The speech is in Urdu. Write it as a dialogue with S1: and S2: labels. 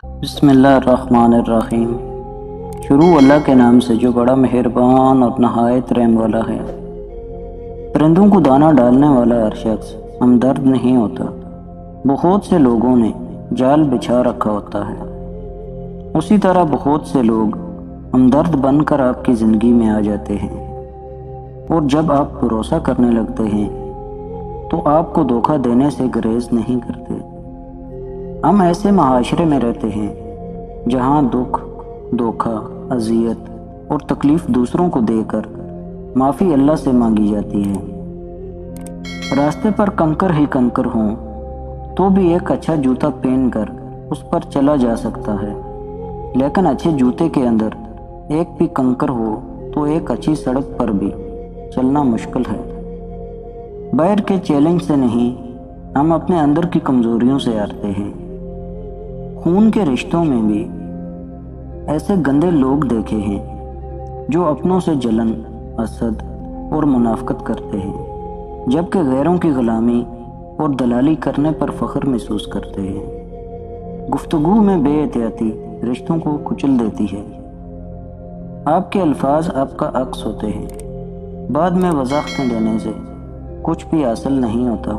S1: بسم اللہ الرحمن الرحیم۔ شروع اللہ کے نام سے جو بڑا مہربان اور نہایت رحم والا ہے۔ پرندوں کو دانہ ڈالنے والا ہر شخص ہمدرد نہیں ہوتا۔ بہت سے لوگوں نے جال بچھا رکھا ہوتا ہے، اسی طرح بہت سے لوگ ہمدرد بن کر آپ کی زندگی میں آ جاتے ہیں، اور جب آپ بھروسہ کرنے لگتے ہیں تو آپ کو دھوکہ دینے سے گریز نہیں کرتے۔ ہم ایسے معاشرے میں رہتے ہیں جہاں دکھ، دھوکہ، اذیت اور تکلیف دوسروں کو دے کر معافی اللہ سے مانگی جاتی ہے۔ راستے پر کنکر ہی کنکر ہوں تو بھی ایک اچھا جوتا پہن کر اس پر چلا جا سکتا ہے، لیکن اچھے جوتے کے اندر ایک بھی کنکر ہو تو ایک اچھی سڑک پر بھی چلنا مشکل ہے۔ باہر کے چیلنج سے نہیں، ہم اپنے اندر کی کمزوریوں سے ہارتے ہیں۔ خون کے رشتوں میں بھی ایسے گندے لوگ دیکھے ہیں جو اپنوں سے جلن، حسد اور منافقت کرتے ہیں، جبکہ غیروں کی غلامی اور دلالی کرنے پر فخر محسوس کرتے ہیں۔ گفتگو میں بے احتیاطی رشتوں کو کچل دیتی ہے۔ آپ کے الفاظ آپ کا عکس ہوتے ہیں، بعد میں وضاحتیں دینے سے کچھ بھی حاصل نہیں ہوتا۔